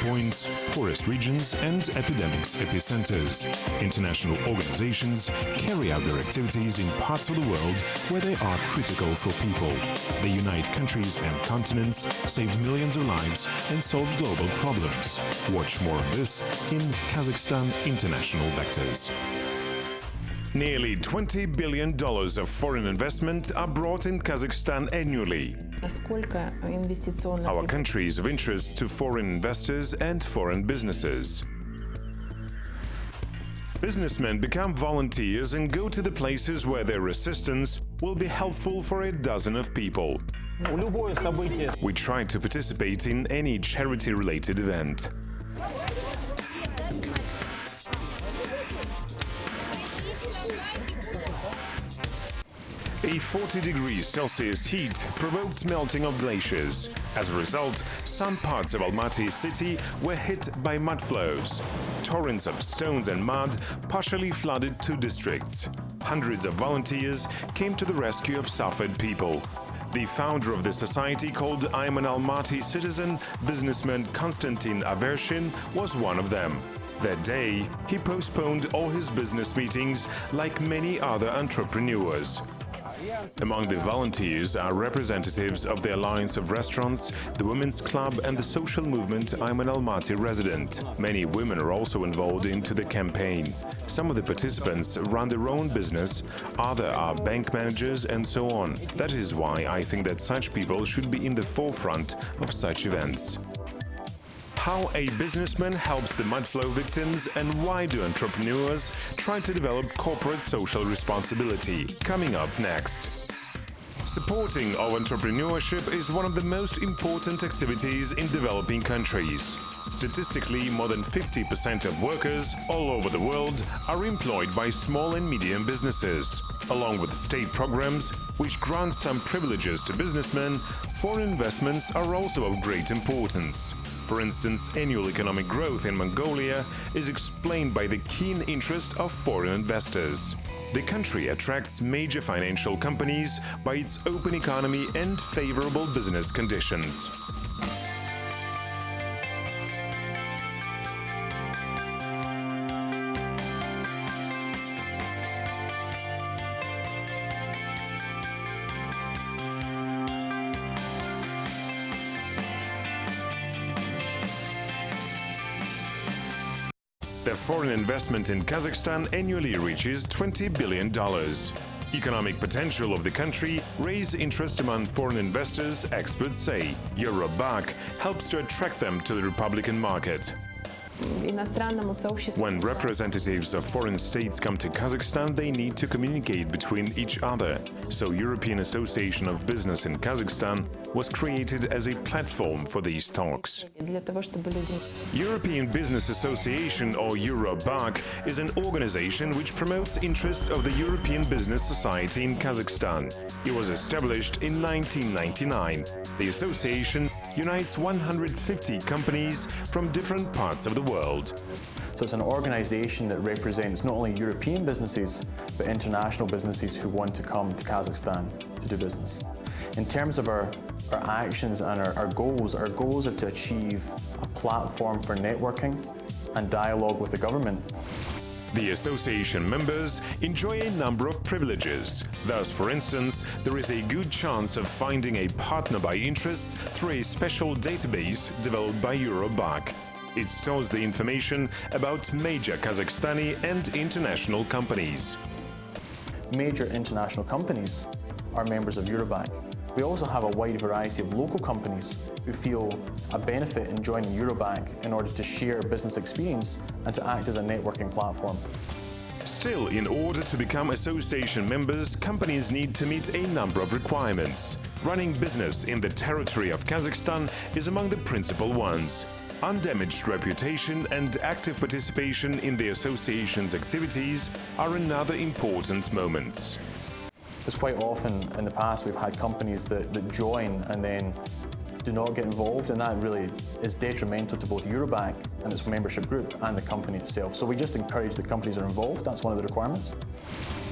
points, poorest regions and epidemics epicenters. International organizations carry out their activities in parts of the world where they are critical for people. They unite countries and continents, save millions of lives and solve global problems. Watch more of this in Kazakhstan International Vectors. Nearly $20 billion of foreign investment are brought in Kazakhstan annually. Our country is of interest to foreign investors and foreign businesses. Businessmen become volunteers and go to the places where their assistance will be helpful for a dozen of people. We try to participate in any charity-related event. A 40 degrees Celsius heat provoked melting of glaciers. As a result, some parts of Almaty city were hit by mud flows. Torrents of stones and mud partially flooded two districts. Hundreds of volunteers came to the rescue of suffered people. The founder of the society, called I'm an Almaty citizen, businessman Konstantin Avershin, was one of them. That day, he postponed all his business meetings like many other entrepreneurs. Among the volunteers are representatives of the Alliance of Restaurants, the Women's Club and the social movement I'm an Almaty resident. Many women are also involved into the campaign. Some of the participants run their own business, others are bank managers and so on. That is why I think that such people should be in the forefront of such events. How a businessman helps the mudflow victims and why do entrepreneurs try to develop corporate social responsibility? Coming up next. Supporting of entrepreneurship is one of the most important activities in developing countries. Statistically, more than 50% of workers all over the world are employed by small and medium businesses. Along with state programs, which grant some privileges to businessmen, foreign investments are also of great importance. For instance, annual economic growth in Mongolia is explained by the keen interest of foreign investors. The country attracts major financial companies by its open economy and favorable business conditions. The foreign investment in Kazakhstan annually reaches $20 billion. Economic potential of the country raises interest among foreign investors, experts say. Eurobank helps to attract them to the Republican market. When representatives of foreign states come to Kazakhstan, they need to communicate between each other. So European Association of Business in Kazakhstan was created as a platform for these talks. European Business Association, or Eurobank, is an organization which promotes interests of the European business society in Kazakhstan. It was established in 1999. The association unites 150 companies from different parts of the world. So it's an organisation that represents not only European businesses, but international businesses who want to come to Kazakhstan to do business. In terms of our actions and our goals are to achieve a platform for networking and dialogue with the government. The association members enjoy a number of privileges. Thus, for instance, there is a good chance of finding a partner by interest through a special database developed by Eurobank. It stores the information about major Kazakhstani and international companies. Major international companies are members of Eurobank. We also have a wide variety of local companies who feel a benefit in joining Eurobank in order to share business experience and to act as a networking platform. Still, in order to become association members, companies need to meet a number of requirements. Running business in the territory of Kazakhstan is among the principal ones. Undamaged reputation and active participation in the association's activities are another important moments. Because quite often in the past we've had companies that join and then do not get involved, and that really is detrimental to both Eurobank and its membership group and the company itself. So we just encourage the companies that are involved. That's one of the requirements.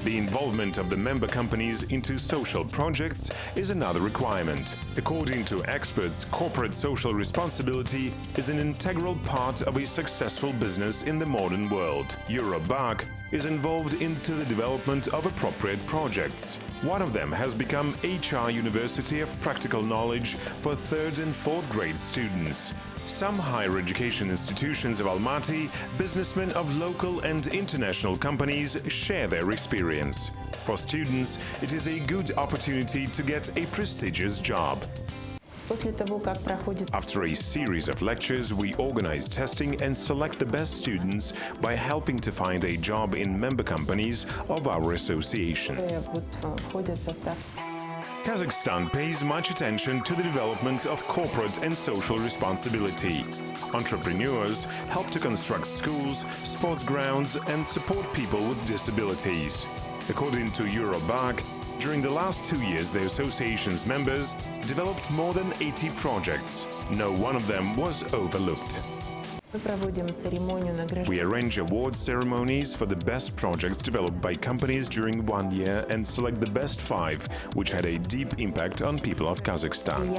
The involvement of the member companies into social projects is another requirement. According to experts, corporate social responsibility is an integral part of a successful business in the modern world. Eurobank is involved into the development of appropriate projects. One of them has become HR University of Practical Knowledge for 3rd and 4th grade students. Some higher education institutions of Almaty, businessmen of local and international companies share their experience. For students, it is a good opportunity to get a prestigious job. After a series of lectures, we organize testing and select the best students by helping to find a job in member companies of our association. Kazakhstan pays much attention to the development of corporate and social responsibility. Entrepreneurs help to construct schools, sports grounds, and support people with disabilities. According to Eurobank, during the last 2 years, the association's members developed more than 80 projects. No one of them was overlooked. We arrange award ceremonies for the best projects developed by companies during 1 year and select the best 5, which had a deep impact on people of Kazakhstan.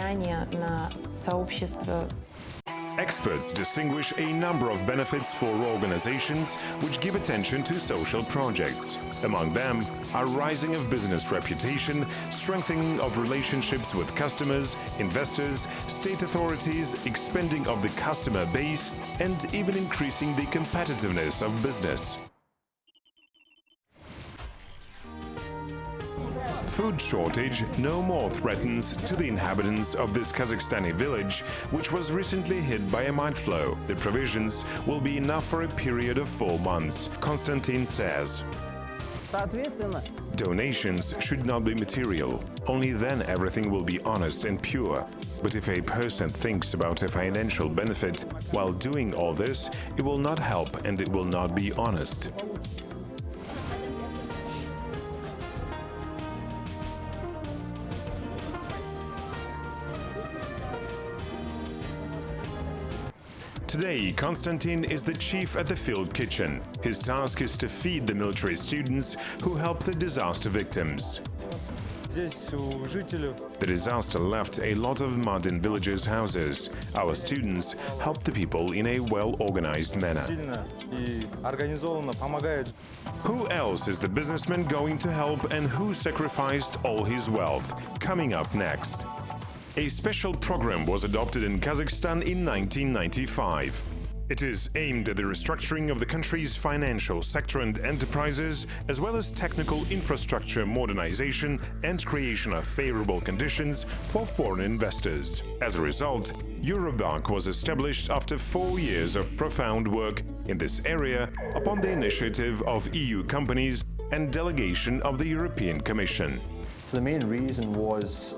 Experts distinguish a number of benefits for organizations which give attention to social projects. Among them are rising of business reputation, strengthening of relationships with customers, investors, state authorities, expanding of the customer base, and even increasing the competitiveness of business. Food shortage no more threatens to the inhabitants of this Kazakhstani village, which was recently hit by a mud flow. The provisions will be enough for a period of 4 months, Konstantin says. Donations should not be material. Only then everything will be honest and pure. But if a person thinks about a financial benefit while doing all this, it will not help and it will not be honest. Today, Konstantin is the chief at the field kitchen. His task is to feed the military students who help the disaster victims. The disaster left a lot of mud in villagers' houses. Our students help the people in a well-organized manner. Who else is the businessman going to help and who sacrificed all his wealth? Coming up next. A special program was adopted in Kazakhstan in 1995. It is aimed at the restructuring of the country's financial sector and enterprises, as well as technical infrastructure modernization and creation of favorable conditions for foreign investors. As a result, Eurobank was established after 4 years of profound work in this area upon the initiative of EU companies and delegation of the European Commission. So the main reason was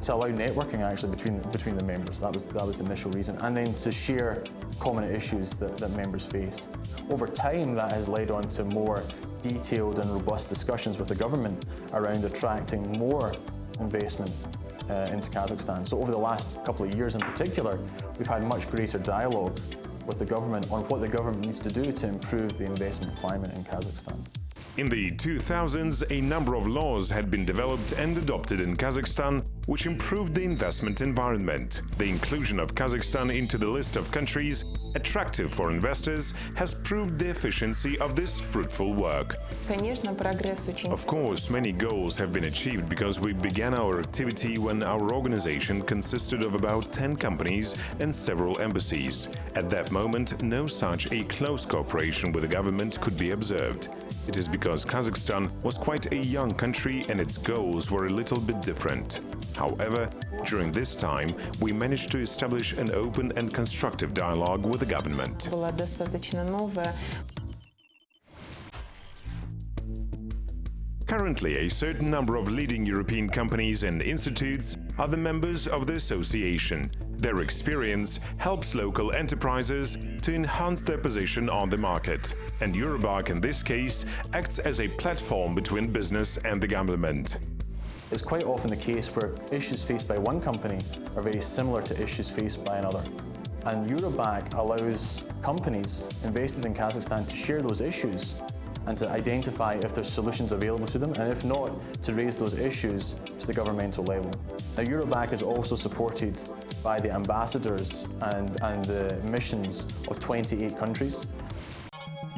to allow networking actually between the members. That was the initial reason, and then to share common issues that members face. Over time, that has led on to more detailed and robust discussions with the government around attracting more investment into Kazakhstan. So over the last couple of years in particular, we've had much greater dialogue with the government on what the government needs to do to improve the investment climate in Kazakhstan. In the 2000s, a number of laws had been developed and adopted in Kazakhstan which improved the investment environment. The inclusion of Kazakhstan into the list of countries attractive for investors has proved the efficiency of this fruitful work. Of course, many goals have been achieved because we began our activity when our organization consisted of about 10 companies and several embassies. At that moment, no such a close cooperation with the government could be observed. It is because Kazakhstan was quite a young country and its goals were a little bit different. However, during this time, we managed to establish an open and constructive dialogue with the government. Currently, a certain number of leading European companies and institutes are the members of the association. Their experience helps local enterprises to enhance their position on the market. And Eurobank, in this case, acts as a platform between business and the government. It's quite often the case where issues faced by one company are very similar to issues faced by another. And Eurobank allows companies invested in Kazakhstan to share those issues and to identify if there's solutions available to them, and if not, to raise those issues to the governmental level. Now, Eurobank is also supported by the ambassadors and the missions of 28 countries.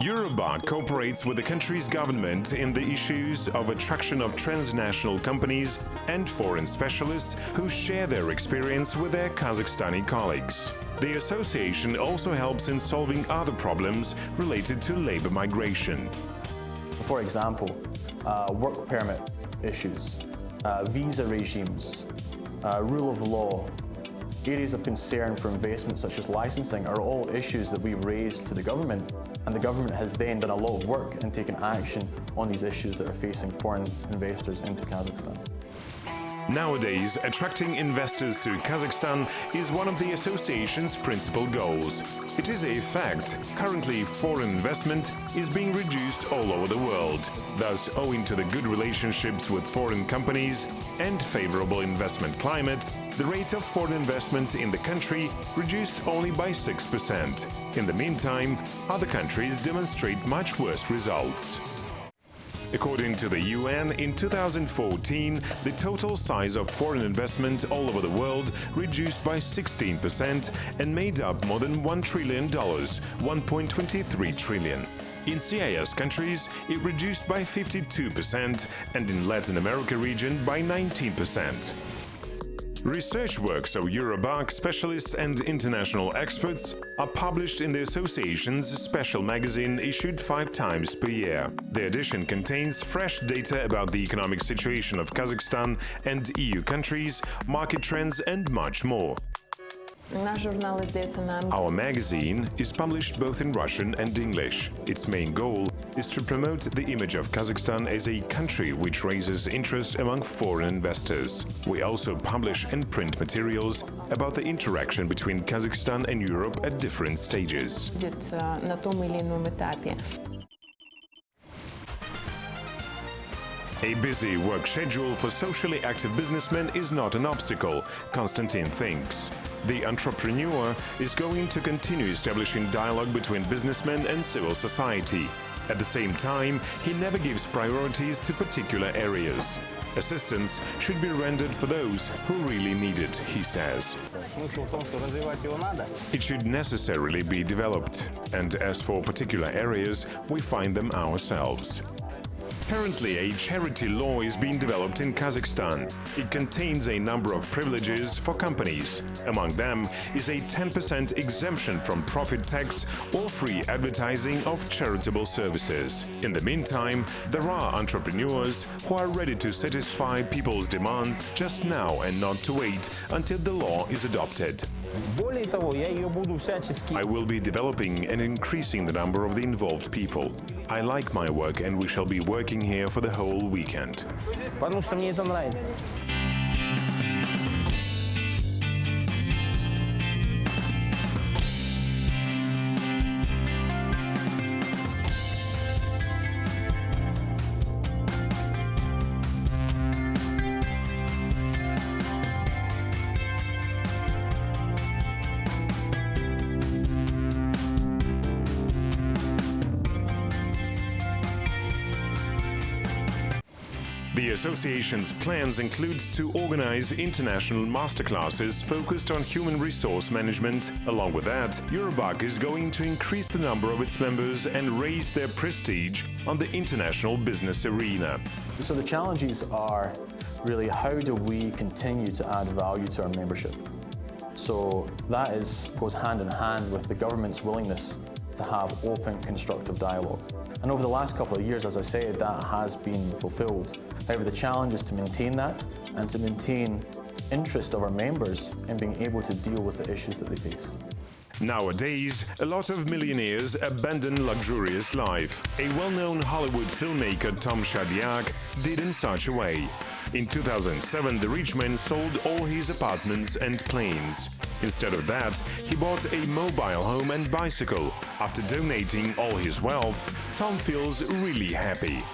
Eurobank cooperates with the country's government in the issues of attraction of transnational companies and foreign specialists who share their experience with their Kazakhstani colleagues. The association also helps in solving other problems related to labor migration. For example, work permit issues, visa regimes, rule of law, areas of concern for investment such as licensing are all issues that we've raised to the government, and the government has then done a lot of work and taken action on these issues that are facing foreign investors into Kazakhstan. Nowadays, attracting investors to Kazakhstan is one of the association's principal goals. It is a fact. Currently, foreign investment is being reduced all over the world. Thus, owing to the good relationships with foreign companies and favorable investment climate, the rate of foreign investment in the country reduced only by 6%. In the meantime, other countries demonstrate much worse results. According to the UN, in 2014, the total size of foreign investment all over the world reduced by 16% and made up more than $1 trillion, $1.23 trillion. In CIS countries, it reduced by 52% and in Latin America region by 19%. Research works of Eurobank specialists and international experts are published in the association's special magazine issued 5 times per year. The edition contains fresh data about the economic situation of Kazakhstan and EU countries, market trends and much more. Our magazine is published both in Russian and English. Its main goal is to promote the image of Kazakhstan as a country which raises interest among foreign investors. We also publish and print materials about the interaction between Kazakhstan and Europe at different stages. A busy work schedule for socially active businessmen is not an obstacle, Konstantin thinks. The entrepreneur is going to continue establishing dialogue between businessmen and civil society. At the same time, he never gives priorities to particular areas. Assistance should be rendered for those who really need it, he says. It should necessarily be developed, and as for particular areas, we find them ourselves. Currently, a charity law is being developed in Kazakhstan. It contains a number of privileges for companies. Among them is a 10% exemption from profit tax or free advertising of charitable services. In the meantime, there are entrepreneurs who are ready to satisfy people's demands just now and not to wait until the law is adopted. I will be developing and increasing the number of the involved people. I like my work and we shall be working here for the whole weekend. The association's plans include to organize international masterclasses focused on human resource management. Along with that, Eurobank is going to increase the number of its members and raise their prestige on the international business arena. So the challenges are really how do we continue to add value to our membership? So that goes hand in hand with the government's willingness to have open, constructive dialogue. And over the last couple of years, as I said, that has been fulfilled. However, the challenge is to maintain that and to maintain interest of our members in being able to deal with the issues that they face. Nowadays, a lot of millionaires abandon luxurious life. A well-known Hollywood filmmaker, Tom Shadyac, did in such a way. In 2007, the rich man sold all his apartments and planes. Instead of that, he bought a mobile home and bicycle. After donating all his wealth, Tom feels really happy.